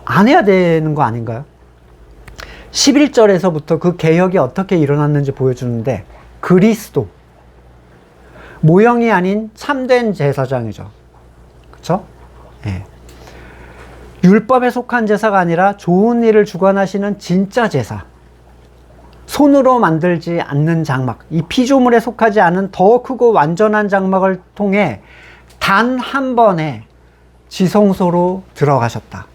안 해야 되는 거 아닌가요? 11절에서부터 그 개혁이 어떻게 일어났는지 보여주는데, 그리스도 모형이 아닌 참된 제사장이죠. 그쵸? 율법에 속한 제사가 아니라 좋은 일을 주관하시는 진짜 제사, 손으로 만들지 않는 장막, 이 피조물에 속하지 않은 더 크고 완전한 장막을 통해 단 한 번에 지성소로 들어가셨다.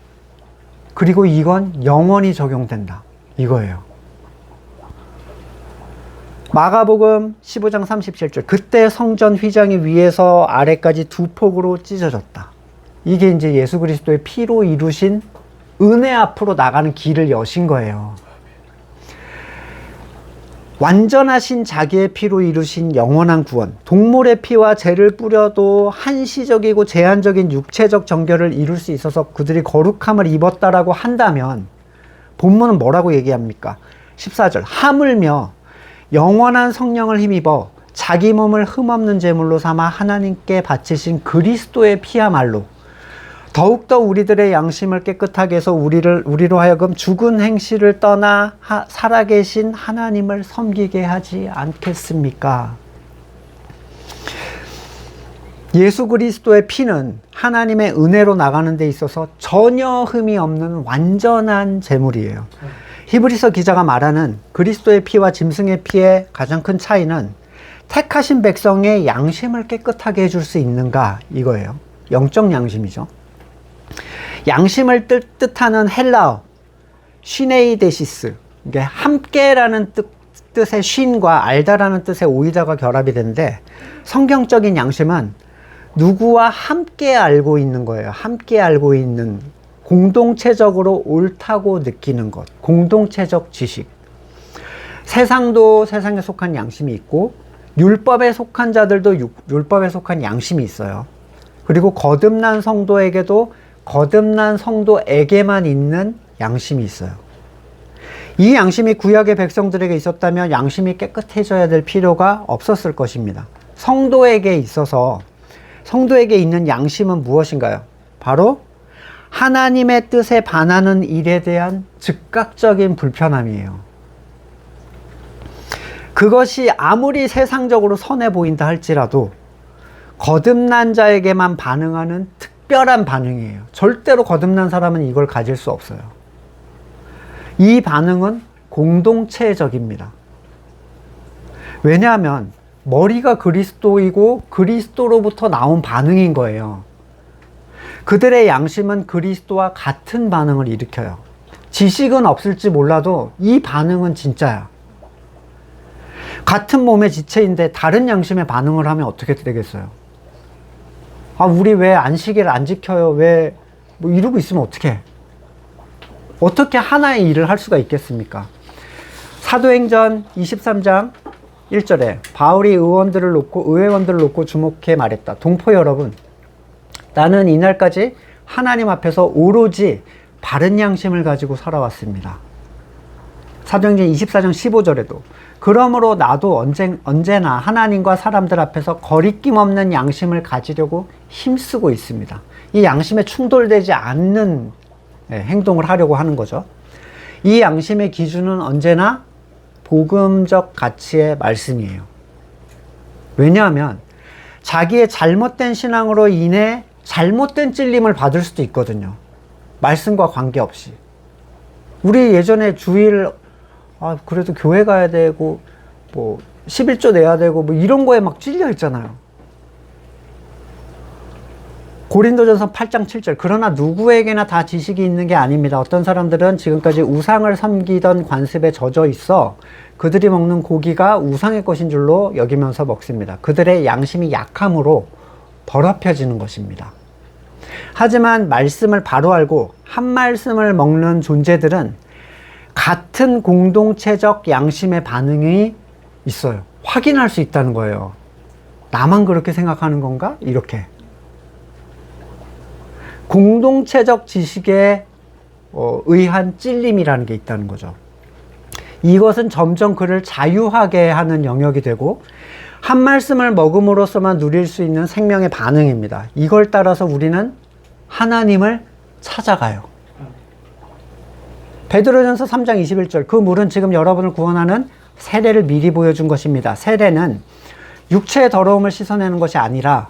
그리고 이건 영원히 적용된다, 이거예요. 마가복음 15장 37절. 그때 성전 휘장이 위에서 아래까지 두 폭으로 찢어졌다. 이게 이제 예수 그리스도의 피로 이루신 은혜 앞으로 나가는 길을 여신 거예요. 완전하신 자기의 피로 이루신 영원한 구원. 동물의 피와 죄를 뿌려도 한시적이고 제한적인 육체적 정결을 이룰 수 있어서 그들이 거룩함을 입었다라고 한다면 본문은 뭐라고 얘기합니까? 14절. 하물며 영원한 성령을 힘입어 자기 몸을 흠없는 제물로 삼아 하나님께 바치신 그리스도의 피야말로 더욱더 우리들의 양심을 깨끗하게 해서 우리로 하여금 죽은 행실을 떠나 살아계신 하나님을 섬기게 하지 않겠습니까? 예수 그리스도의 피는 하나님의 은혜로 나가는 데 있어서 전혀 흠이 없는 완전한 제물이에요. 히브리서 기자가 말하는 그리스도의 피와 짐승의 피의 가장 큰 차이는 택하신 백성의 양심을 깨끗하게 해줄 수 있는가 이거예요. 영적 양심이죠. 양심을 뜻하는 헬라어 시네이데시스, 이게 함께라는 뜻의 쉰과 알다라는 뜻의 오이다가 결합이 되는데 성경적인 양심은 누구와 함께 알고 있는 거예요. 함께 알고 있는, 공동체적으로 옳다고 느끼는 것, 공동체적 지식. 세상도 세상에 속한 양심이 있고 율법에 속한 자들도 율법에 속한 양심이 있어요. 그리고 거듭난 성도에게도 거듭난 성도에게만 있는 양심이 있어요. 이 양심이 구약의 백성들에게 있었다면 양심이 깨끗해져야 될 필요가 없었을 것입니다. 성도에게 있어서 성도에게 있는 양심은 무엇인가요? 바로 하나님의 뜻에 반하는 일에 대한 즉각적인 불편함이에요. 그것이 아무리 세상적으로 선해 보인다 할지라도 거듭난 자에게만 반응하는 특별한 반응이에요. 절대로 거듭난 사람은 이걸 가질 수 없어요. 이 반응은 공동체적입니다. 왜냐하면 머리가 그리스도이고 그리스도로부터 나온 반응인 거예요. 그들의 양심은 그리스도와 같은 반응을 일으켜요. 지식은 없을지 몰라도 이 반응은 진짜야. 같은 몸의 지체인데 다른 양심의 반응을 하면 어떻게 되겠어요? 아, 우리 왜 안식일 안 지켜요? 왜 뭐 이러고 있으면 어떡해? 어떻게 하나의 일을 할 수가 있겠습니까? 사도행전 23장 1절에 바울이 의회원들을 놓고 주목해 말했다. 동포 여러분, 나는 이날까지 하나님 앞에서 오로지 바른 양심을 가지고 살아왔습니다. 사도행전 24장 15절에도 그러므로 나도 언제나 하나님과 사람들 앞에서 거리낌 없는 양심을 가지려고 힘쓰고 있습니다. 이 양심에 충돌되지 않는 행동을 하려고 하는 거죠. 이 양심의 기준은 언제나 복음적 가치의 말씀이에요. 왜냐하면 자기의 잘못된 신앙으로 인해 잘못된 찔림을 받을 수도 있거든요. 말씀과 관계없이. 우리 예전에 주일 그래도 교회 가야 되고 뭐 11조 내야 되고 뭐 이런 거에 막 찔려 있잖아요. 고린도전서 8장 7절. 그러나 누구에게나 다 지식이 있는 게 아닙니다. 어떤 사람들은 지금까지 우상을 섬기던 관습에 젖어 있어 그들이 먹는 고기가 우상의 것인 줄로 여기면서 먹습니다. 그들의 양심이 약함으로 더럽혀지는 것입니다. 하지만 말씀을 바로 알고 한 말씀을 먹는 존재들은 같은 공동체적 양심의 반응이 있어요. 확인할 수 있다는 거예요. 나만 그렇게 생각하는 건가? 이렇게. 공동체적 지식에 의한 찔림이라는 게 있다는 거죠. 이것은 점점 그를 자유하게 하는 영역이 되고 한 말씀을 먹음으로써만 누릴 수 있는 생명의 반응입니다. 이걸 따라서 우리는 하나님을 찾아가요. 베드로전서 3장 21절. 그 물은 지금 여러분을 구원하는 세례를 미리 보여준 것입니다. 세례는 육체의 더러움을 씻어내는 것이 아니라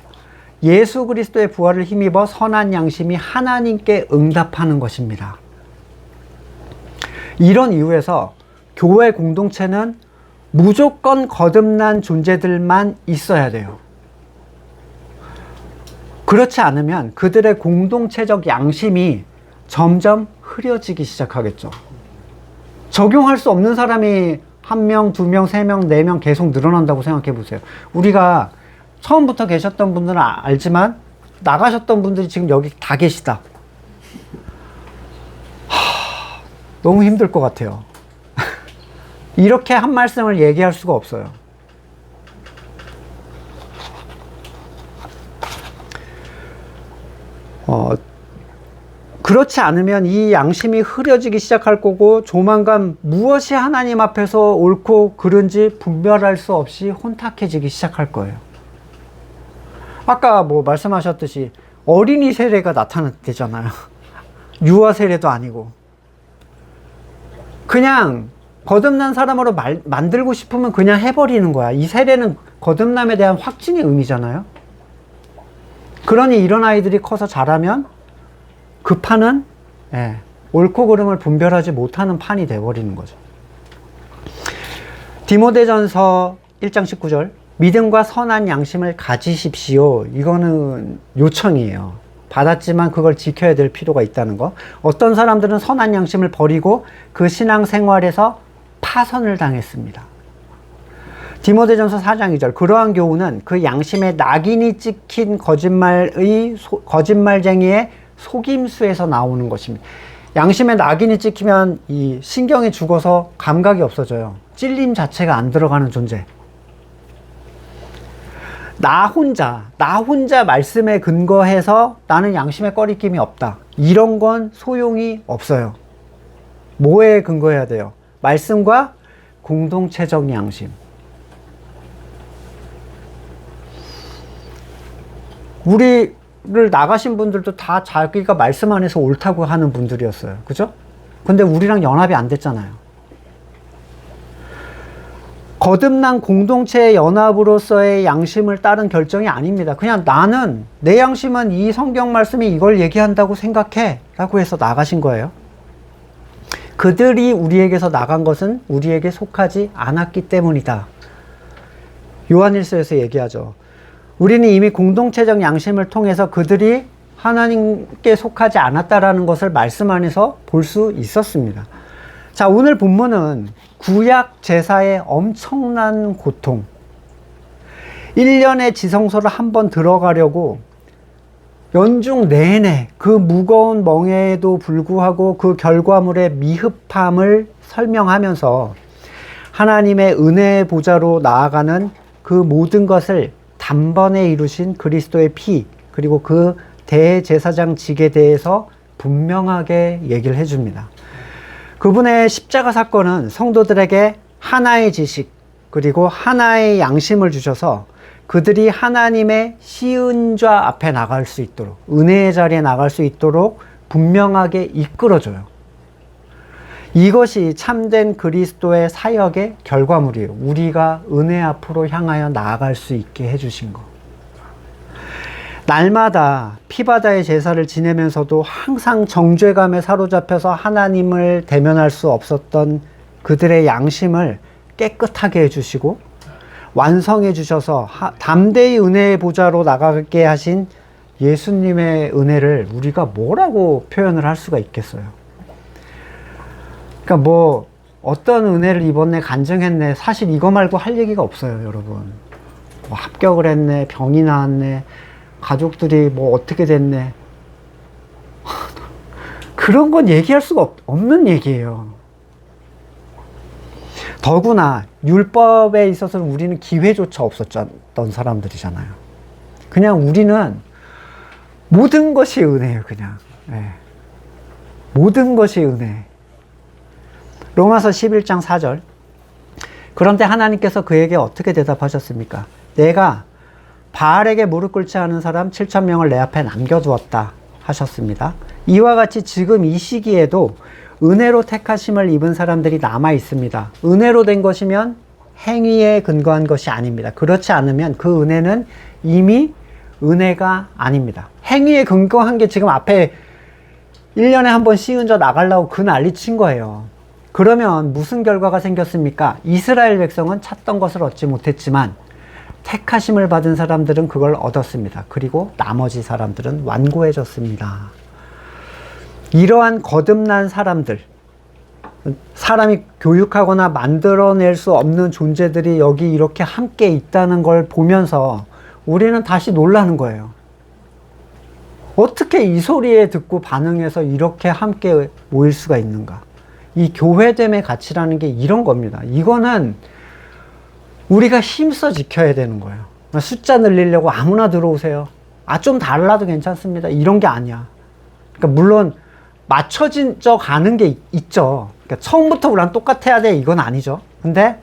예수 그리스도의 부활을 힘입어 선한 양심이 하나님께 응답하는 것입니다. 이런 이유에서 교회 공동체는 무조건 거듭난 존재들만 있어야 돼요. 그렇지 않으면 그들의 공동체적 양심이 점점 흐려지기 시작하겠죠. 적용할 수 없는 사람이 1명, 2명, 3명, 4명 계속 늘어난다고 생각해 보세요. 우리가 처음부터 계셨던 분들은 알지만 나가셨던 분들이 지금 여기 다 계시다. 너무 힘들 것 같아요. 이렇게 한 말씀을 얘기할 수가 없어요. 그렇지 않으면 이 양심이 흐려지기 시작할 거고 조만간 무엇이 하나님 앞에서 옳고 그른지 분별할 수 없이 혼탁해지기 시작할 거예요. 아까 뭐 말씀하셨듯이 어린이 세례가 나타났대잖아요. 유아 세례도 아니고. 그냥 거듭난 사람으로 만들고 싶으면 그냥 해버리는 거야. 이 세례는 거듭남에 대한 확증의 의미잖아요. 그러니 이런 아이들이 커서 자라면 그 판은 옳고 그름을 분별하지 못하는 판이 돼버리는 거죠. 디모데전서 1장 19절 믿음과 선한 양심을 가지십시오. 이거는 요청이에요. 받았지만 그걸 지켜야 될 필요가 있다는 거. 어떤 사람들은 선한 양심을 버리고 그 신앙생활에서 파선을 당했습니다. 디모데전서 4장 2절 그러한 교훈은 그 양심에 낙인이 찍힌 거짓말쟁이의 속임수에서 나오는 것입니다. 양심에 낙인이 찍히면 이 신경이 죽어서 감각이 없어져요. 찔림 자체가 안 들어가는 존재. 나 혼자 말씀에 근거해서 나는 양심에 꺼리낌이 없다. 이런 건 소용이 없어요. 뭐에 근거해야 돼요? 말씀과 공동체적 양심. 우리를 나가신 분들도 다 자기가 말씀 안에서 옳다고 하는 분들이었어요. 그죠? 근데 우리랑 연합이 안 됐잖아요. 거듭난 공동체의 연합으로서의 양심을 따른 결정이 아닙니다. 그냥 나는 내 양심은 이 성경 말씀이 이걸 얘기한다고 생각해 라고 해서 나가신 거예요. 그들이 우리에게서 나간 것은 우리에게 속하지 않았기 때문이다. 요한일서에서 얘기하죠. 우리는 이미 공동체적 양심을 통해서 그들이 하나님께 속하지 않았다라는 것을 말씀 안에서 볼 수 있었습니다. 자, 오늘 본문은 구약 제사의 엄청난 고통. 1년의 지성소를 한번 들어가려고 연중 내내 그 무거운 멍에에도 불구하고 그 결과물의 미흡함을 설명하면서 하나님의 은혜의 보좌로 나아가는 그 모든 것을 단번에 이루신 그리스도의 피, 그리고 그 대제사장직에 대해서 분명하게 얘기를 해줍니다. 그분의 십자가 사건은 성도들에게 하나의 지식, 그리고 하나의 양심을 주셔서 그들이 하나님의 시은좌 앞에 나갈 수 있도록, 은혜의 자리에 나갈 수 있도록 분명하게 이끌어줘요. 이것이 참된 그리스도의 사역의 결과물이에요. 우리가 은혜 앞으로 향하여 나아갈 수 있게 해주신 거. 날마다 피바다의 제사를 지내면서도 항상 정죄감에 사로잡혀서 하나님을 대면할 수 없었던 그들의 양심을 깨끗하게 해주시고 완성해 주셔서 담대히 은혜의 보좌로 나가게 하신 예수님의 은혜를 우리가 뭐라고 표현을 할 수가 있겠어요? 그러니까 뭐 어떤 은혜를 이번에 간증했네, 사실 이거 말고 할 얘기가 없어요, 여러분. 뭐 합격을 했네, 병이 나았네, 가족들이 뭐 어떻게 됐네. 그런 건 얘기할 수가 없는 얘기예요. 더구나 율법에 있어서는 우리는 기회조차 없었던 사람들이잖아요. 그냥 우리는 모든 것이 은혜예요. 그냥 모든 것이 은혜. 로마서 11장 4절 그런데 하나님께서 그에게 어떻게 대답하셨습니까? 내가 바알에게 무릎 꿇지 않은 사람 7,000명을 내 앞에 남겨두었다 하셨습니다. 이와 같이 지금 이 시기에도 은혜로 택하심을 입은 사람들이 남아 있습니다. 은혜로 된 것이면 행위에 근거한 것이 아닙니다. 그렇지 않으면 그 은혜는 이미 은혜가 아닙니다. 행위에 근거한 게 지금 앞에 1년에 한 번 시은자 나가려고 그 난리 친 거예요. 그러면 무슨 결과가 생겼습니까? 이스라엘 백성은 찾던 것을 얻지 못했지만 택하심을 받은 사람들은 그걸 얻었습니다. 그리고 나머지 사람들은 완고해졌습니다. 이러한 거듭난 사람들은 사람이 교육하거나 만들어낼 수 없는 존재들이 여기 이렇게 함께 있다는 걸 보면서 우리는 다시 놀라는 거예요. 어떻게 이 소리에 듣고 반응해서 이렇게 함께 모일 수가 있는가? 이 교회됨의 가치라는 게 이런 겁니다. 이거는 우리가 힘써 지켜야 되는 거예요. 숫자 늘리려고 아무나 들어오세요. 좀 달라도 괜찮습니다. 이런 게 아니야. 그러니까 물론 맞춰져 가는 게 있죠. 그러니까 처음부터 우리랑 똑같아야 돼. 이건 아니죠. 근데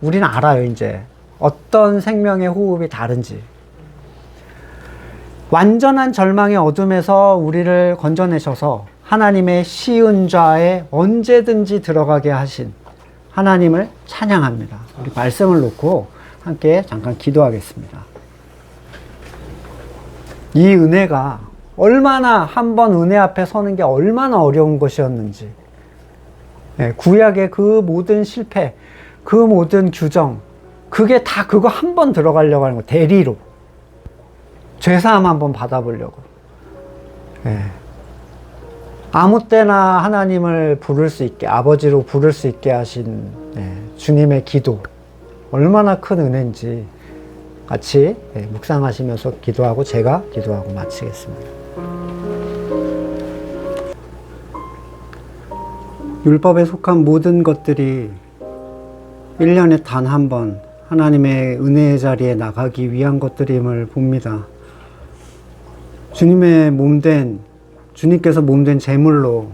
우리는 알아요, 이제. 어떤 생명의 호흡이 다른지. 완전한 절망의 어둠에서 우리를 건져내셔서 하나님의 시은좌에 언제든지 들어가게 하신 하나님을 찬양합니다. 우리 말씀을 놓고 함께 잠깐 기도하겠습니다. 이 은혜가 얼마나 한번 은혜 앞에 서는 게 얼마나 어려운 것이었는지, 구약의 그 모든 실패, 그 모든 규정, 그게 다 그거 한 번 들어가려고 하는 거, 대리로. 죄사함 한번 받아보려고. 아무 때나 하나님을 부를 수 있게, 아버지로 부를 수 있게 하신 주님의 기도, 얼마나 큰 은혜인지 같이 묵상하시면서 기도하고 제가 기도하고 마치겠습니다. 율법에 속한 모든 것들이 1년에 단 한 번 하나님의 은혜의 자리에 나가기 위한 것들임을 봅니다. 주님께서 몸된 제물로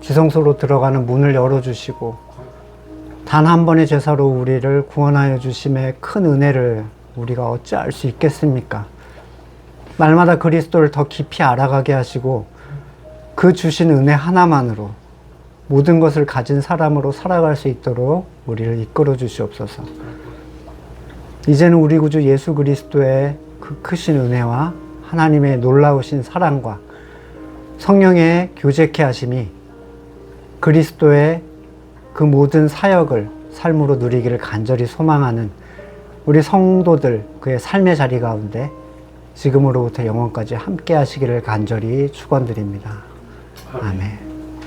지성소로 들어가는 문을 열어주시고 단 한 번의 제사로 우리를 구원하여 주심의 큰 은혜를 우리가 어찌 알 수 있겠습니까? 날마다 그리스도를 더 깊이 알아가게 하시고 그 주신 은혜 하나만으로 모든 것을 가진 사람으로 살아갈 수 있도록 우리를 이끌어 주시옵소서. 이제는 우리 구주 예수 그리스도의 그 크신 은혜와 하나님의 놀라우신 사랑과 성령의 교제케 하심이 그리스도의 그 모든 사역을 삶으로 누리기를 간절히 소망하는 우리 성도들 그의 삶의 자리 가운데 지금으로부터 영원까지 함께 하시기를 간절히 축원드립니다. 아멘.